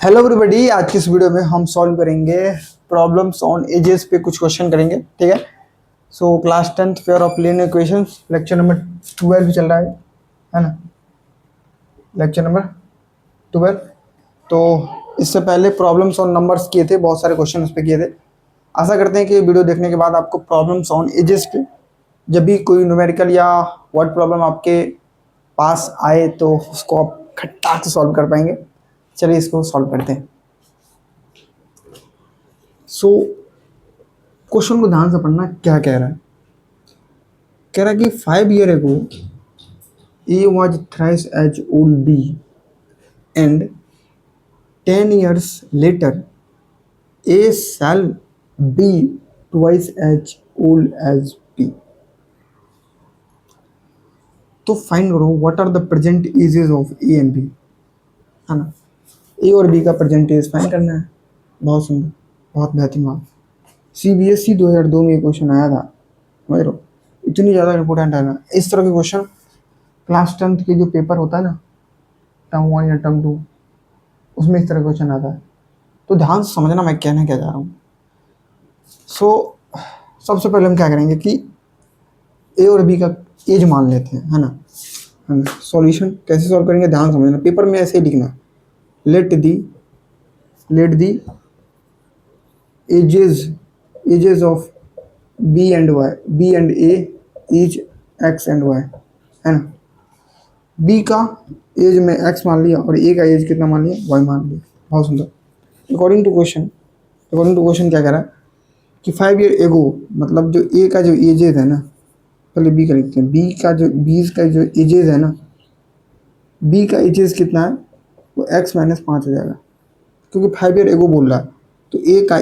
Hello everybody, आज की इस वीडियो में हम सॉल्व करेंगे प्रॉब्लम्स ऑन एजेस पे कुछ क्वेश्चन करेंगे। ठीक है। So class 10th fair of linear equations lecture number 12 चल रहा है ना। Lecture number 12। तो इससे पहले प्रॉब्लम्स ऑन नंबर्स किए थे, बहुत सारे क्वेश्चन उस पर किए थे। आशा करते हैं कि वीडियो देखने के बाद आपको प्रॉब्लम्स ऑन एजेस पे जब भी कोई न्यूमेरिकल या वर्ड प्रॉब्लम आपके पास आए तो उसको आप खट्टाक से सॉल्व कर पाएंगे। चलिए इसको सॉल्व करते हैं। सो क्वेश्चन को ध्यान से पढ़ना, क्या कह रहा है। कह रहा है कि 5 years ago A was thrice as old B and 10 years later A shall be twice as old as B। तो फाइंड करो what are the present ages of A and B, है ना। ए और बी का प्रेजेंट एज फाइंड करना है। बहुत सुंदर, बहुत बेहतरीन बात। CBSE 2002 में ये क्वेश्चन आया था, समझ रहे हो। इतनी ज़्यादा इंपॉर्टेंट है ना इस तरह के क्वेश्चन। क्लास 10th के जो पेपर होता है ना, टर्म 1 या टर्म 2, उसमें इस तरह का क्वेश्चन आता है। तो ध्यान से समझना मैं कहना क्या चाह रहा हूँ। सबसे पहले हम क्या करेंगे कि ए और बी का एज मान लेते हैं, है ना। सॉल्यूशन कैसे सॉल्व करेंगे ध्यान समझना, पेपर में ऐसे ही लिखना। Let the ages of B and A is x and y, है ना। बी का एज में एक्स मान लिया और ए का एज कितना मान लिया, वाई मान लिया। बहुत सुंदर। अकॉर्डिंग टू क्वेश्चन क्या कह रहा है कि 5 years एगो, मतलब जो ए का जो एजेस है ना, पहले बी का लिखते हैं। बी का जो एजेस है ना, बी का एजेस कितना है, वो x - 5 हो जाएगा, क्योंकि 5 years एगो बोल रहा है। तो ए का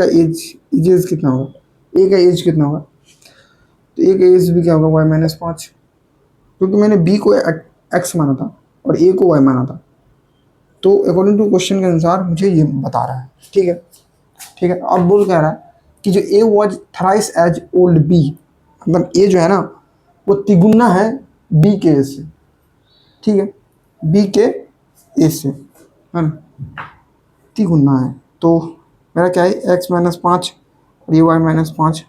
एजेस कितना होगा, ए का एज कितना होगा, तो ए का एज भी क्या होगा, y - 5, क्योंकि मैंने बी को एक्स माना था और ए को वाई माना था। तो अकॉर्डिंग टू क्वेश्चन के अनुसार मुझे ये बता रहा है। ठीक है। अब बोल कह रहा है कि जो A was thrice as old B, मतलब ए जो है ना वो तिगुना है बी के एज से। ठीक है, बी के एज से, है ना, तिगुना है। तो मेरा क्या है, x - 5 और ये y - 5।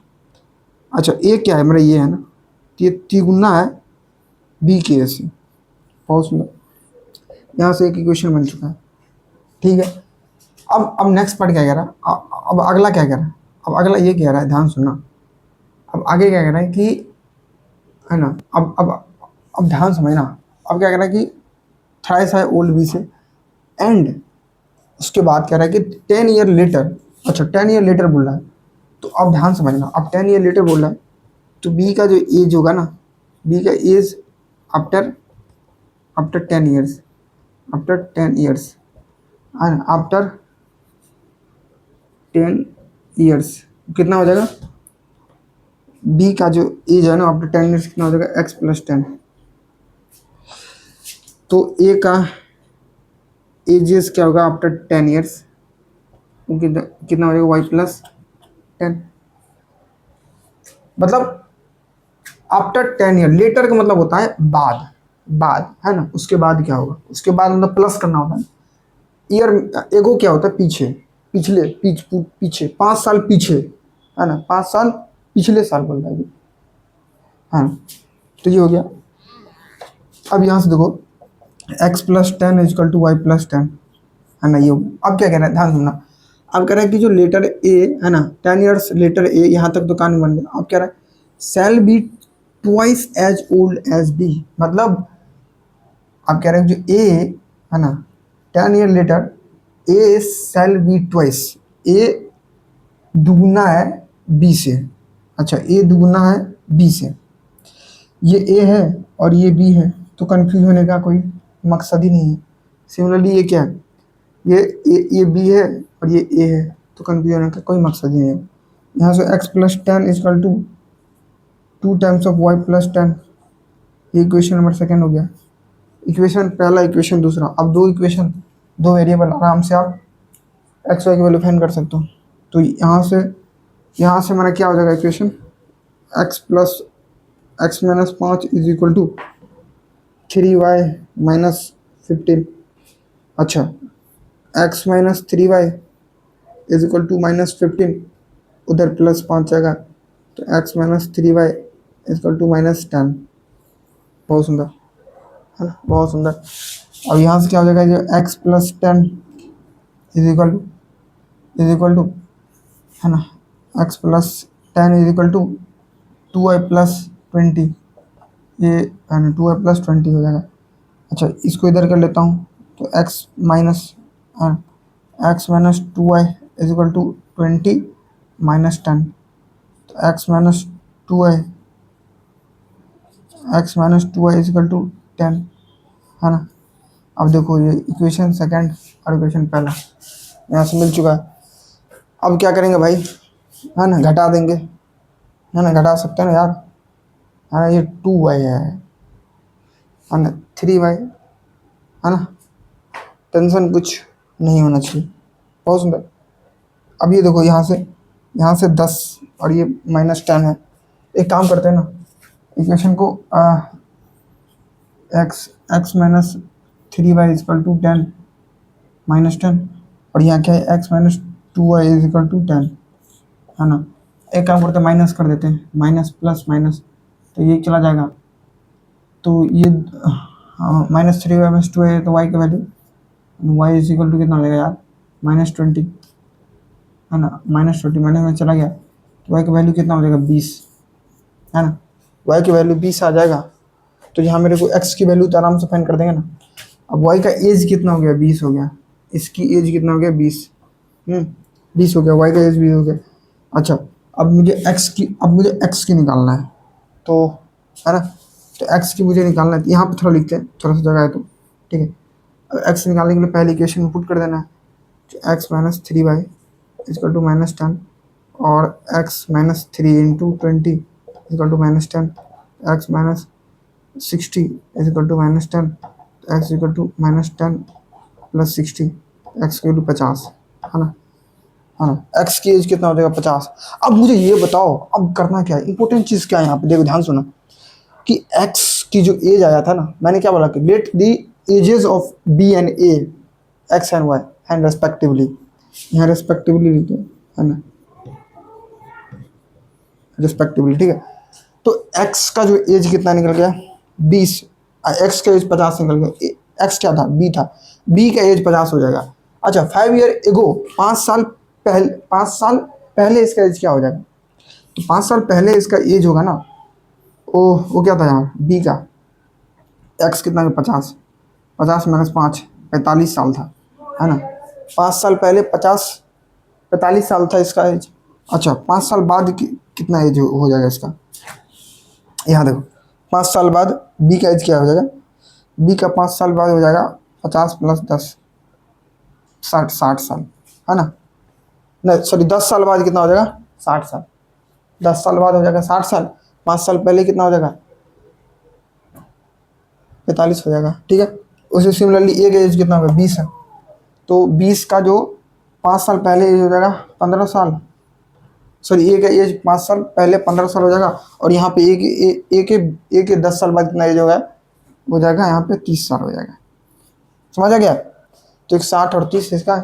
अच्छा, ए क्या है मेरा, ये है ना, तो ये तिगुना है बी के एज से। बहुत सुंदर, यहाँ से एक इक्वेशन बन चुका है। ठीक है। अब नेक्स्ट पार्ट क्या कह रहा है, अब अगला क्या कह रहा है। अब अगला ये कह रहा है, ध्यान सुनना। अब आगे क्या कह रहा है कि, है ना, अब ध्यान समझना। अब क्या कह रहा है कि थ्राइस है ओल्ड बी से, एंड उसके बाद कह रहा है कि 10 years लेटर। अच्छा, 10 years लेटर बोल रहा है। तो अब ध्यान समझना, अब 10 years लेटर बोल रहा है तो बी का जो एज होगा ना, बी का age after 10 years, after 10 years, after 10 years कितना हो जाएगा, बी का जो एज है ना आफ्टर 10 years कितना हो जाएगा, x + 10। तो ए का एजेस क्या होगा आफ्टर 10 years, कितना हो जाएगा, y + 10। मतलब आफ्टर 10 years, लेटर का मतलब होता है बाद, है ना। उसके बाद क्या होगा, उसके बाद मतलब प्लस करना होता है। ईयर एगो क्या होता है, पीछे 5 साल पीछे, है ना, 5 साल पिछले साल बोल रहा है। हाँ, तो ये हो गया। अब यहाँ से देखो, x + 10 = y + 10, है ना, ये हो गया। अब क्या कह रहा है, ध्यान सुनना। अब कह रहा है कि जो लेटर ए है ना, 10 years लेटर ए, यहाँ तक तो कहानी बन गया। अब कह रहा है shall be twice as old as B, मतलब अब कह रहे हैं जो ए है ना, 10 years later A shall be twice, A दुगुना है बी से। अच्छा, ए दुगुना है बी से, ये ए है और ये बी है, तो कंफ्यूज होने का कोई मकसद ही नहीं है। सिमिलरली ये क्या है, ये बी है और ये ए है, तो कंफ्यूज होने का कोई मकसद ही नहीं है। यहाँ से x + 10 = 2 times of y + 10, ये इक्वेशन नंबर सेकेंड हो गया। इक्वेशन पहला, इक्वेशन दूसरा। अब दो इक्वेशन, दो वेरिएबल, आराम से आप x y की वैल्यू फाइंड कर सकते हो। तो यहाँ से मेरा क्या हो जाएगा इक्वेशन, x - 5 = 3y माइनस 15। अच्छा, x minus 3y is equal to -15, उधर +5 जाएगा तो x minus 3y is equal to -10। बहुत सुंदर, है ना, बहुत सुंदर। अब यहाँ से क्या हो जाएगा, जो x plus 10 is equal to है ना, x plus 10 is equal to 2y plus 20, ये है ना 2y प्लस 20 हो जाएगा। अच्छा, इसको इधर कर लेता हूँ तो x minus 2y is equal to 20 minus 10, तो x minus two y is equal to 10, है ना। अब देखो ये इक्वेशन सेकंड और इक्वेशन पहला यहाँ से मिल चुका है। अब क्या करेंगे भाई, है ना, घटा देंगे, है ना, घटा सकते हैं ना यार, है ना। ये 2y है ना, 3y, है ना, टेंशन कुछ नहीं होना चाहिए। बहुत सुंदर। अब ये देखो यहाँ से 10 और ये -10 है। एक काम करते हैं ना, इक्वेशन को x minus 3y is equal to 10 -10, और यहाँ क्या है, x minus 2y is equal to 10, है ना। एक काम करते हैं, माइनस कर देते हैं, माइनस प्लस माइनस, तो ये चला जाएगा, तो ये -3y माइनस 2 है, तो y की value y is equal to कितना हो जाएगा यार, -20, है ना, -20 माइनस में चला गया, तो y की वैल्यू कितना हो जाएगा, 20, है ना। y की वैल्यू 20 आ जाएगा, तो यहाँ मेरे को x की वैल्यू तो आराम से फाइंड कर देंगे ना। अब y का एज कितना हो गया, 20 हो गया, इसकी एज कितना हो गया, 20, 20 हो गया, y का एज 20 हो गया। अच्छा, अब मुझे x की निकालना है, तो है ना, तो x की मुझे निकालना है, तो यहाँ पे थोड़ा लिखते हैं, थोड़ा सा जगह है तो ठीक है। अब x निकालने के लिए पहले इक्वेशन में पुट कर देना है, तो x minus 3y is equal to -10, और x minus 3 into 20 is equal to -10, x minus 60 is equal to -10, x equal to -10 plus 60, x की वैल्यू 50, है ना, है ना। x की एज कितना हो जाएगा, 50। अब मुझे ये बताओ, अब करना क्या है, इंपॉर्टेंट चीज़ क्या है यहाँ पे, देखो ध्यान सुना, कि x की जो एज आया था ना, मैंने क्या बोला कि let the ages of b and a, x and y and respectively, यहाँ रेस्पेक्टिवली लिखते हैं, है ना, रेस्पेक्टिवली, ठीक है। तो x का जो एज कितना निकल गया, 20, x का एज 50 निकल गया, x क्या था, b था, b का एज 50 हो जाएगा। अच्छा, 5 ईयर एगो, 5 साल पहले इसका एज क्या हो जाएगा, तो 5 साल पहले इसका एज होगा ना, वो क्या था यहाँ b का, x कितना है, 50, 50 माइनस 5, 45 साल था, है ना। 5 साल पहले 45 साल था इसका एज। अच्छा, 5 साल बाद कितना एज हो जाएगा इसका, यहाँ देखो, 5 साल बाद बी का एज क्या हो जाएगा, बी का 5 साल बाद हो जाएगा 50 प्लस 10, 60 साल, है ना। नहीं सॉरी, 10 साल बाद कितना हो जाएगा, 60 साल, 10 साल बाद हो जाएगा 60 साल, 5 साल पहले कितना हो जाएगा, 45 हो जाएगा, ठीक है। उसी सिमिलरली ए का एज कितना होगा, 20 है, तो 20 का जो 5 साल पहले एज हो जाएगा 15 साल, सॉरी ए का एज 5 साल पहले 15 साल हो जाएगा, और यहाँ पे ए के 10 साल बाद कितना एज होगा, हो जाएगा यहाँ पे 30 साल हो जाएगा। समझ आ गया, तो एक 60 और 30 इसका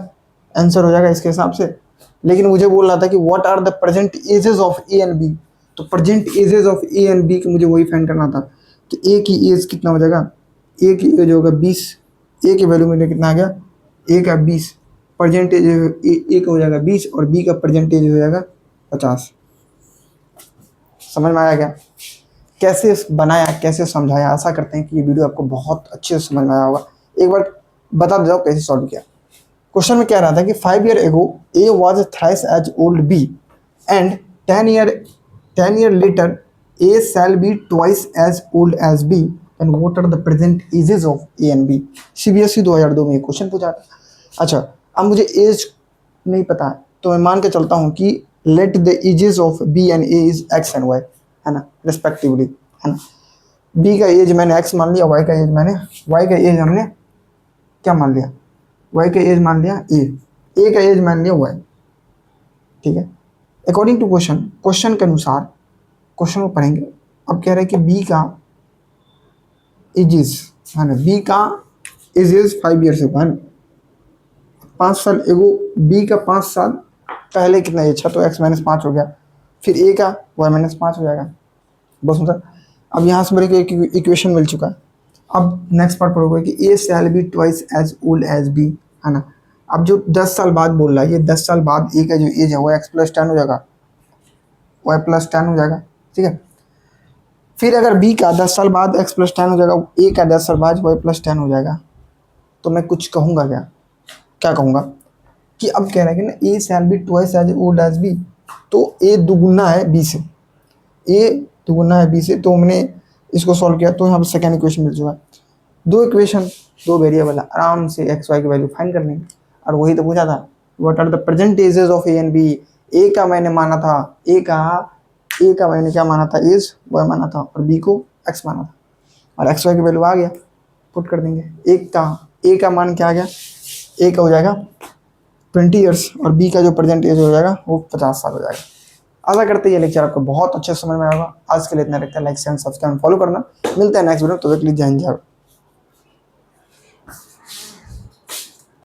आंसर हो जाएगा इसके हिसाब से। लेकिन मुझे बोल रहा था कि what are the present ages of A and B, तो present ages of A and B को मुझे वही फाइंड करना था कि ए की एज कितना हो जाएगा, ए की एज होगा 20, ए की वैल्यू में कितना आ गया, ए का 20, परसेंटेज ए का हो जाएगा 20, और बी का परसेंटेज हो जाएगा 50। समझ में आया क्या, कैसे बनाया, कैसे समझाया। आशा करते हैं कि ये वीडियो आपको बहुत अच्छे से समझ में आया होगा। एक बार बता दो कैसे सॉल्व किया। क्वेश्चन में कह रहा था कि 5 year ago A was thrice as old B, and 10 year later A shall be twice as old as B, and what are the present ages of A and B. CBSE 2002 में ये question पूछा था। अच्छा, अब मुझे as नहीं पता है, तो मैं मान के चलता हूँ कि let the ages of B and A is x and y, है ना, रेस्पेक्टिवली, है ना। बी का एज मैंने एक्स मान लिया, वाई का एज हमने क्या मान लिया, वाई का एज मान लिया ए का एज मान लिया वाई, ठीक है। अकॉर्डिंग टू क्वेश्चन के अनुसार, क्वेश्चन को पढ़ेंगे। अब कह रहे हैं कि बी का एजेस है ना। बी का एज 5 ईयर्स है ना, 5 साल एगो, बी का 5 साल पहले कितना एज था, तो एक्स माइनस 5 हो गया। फिर ए का वाई माइनस 5 हो जाएगा। बस मतलब अब यहाँ से मेरे को एक इक्वेशन मिल चुका है। अब नेक्स्ट पार्ट पढ़ोगे कि A shall be twice as old as B, है ना। अब जो 10 साल बाद बोल रहा है, ये 10 साल बाद ए का जो एज है वो एक्स प्लस 10 हो जाएगा, वाई प्लस 10 हो जाएगा, ठीक है। फिर अगर बी का 10 साल बाद एक्स प्लस 10 हो जाएगा, ए का 10 साल बाद वाई प्लस 10 हो जाएगा, तो मैं कुछ कहूँगा क्या, क्या कहूँगा कि अब कह रहा है कि ना A shall be twice as old as B, तो ए दुगुना है बी से, ए दुगुना है बी से, तो हमने इसको सॉल्व किया तो यहाँ पर सेकेंड इक्वेशन मिल चुका है। दो इक्वेशन, दो वेरिएबल, आराम से एक्स वाई की वैल्यू फाइंड करनी है। और वही तो पूछा था, what are the present ages of A and B. A का मैंने माना था, ए का मैंने क्या माना था, एज, वाई माना था, और बी को एक्स माना था, और एक्स वाई की वैल्यू आ गया, पुट कर देंगे। ए का मान क्या आ गया, ए का हो जाएगा 20 ईयर्स, और बी का जो प्रेजेंट एज हो जाएगा वो 50 साल हो जाएगा। आशा करते हैं ये लेक्चर आपको बहुत अच्छे समझ में आएगा। आज के लिए इतना रखते हैं, लाइक शेयर सब्सक्राइब फॉलो करना। मिलते हैं नेक्स्ट वीडियो, तो देख लीजिए।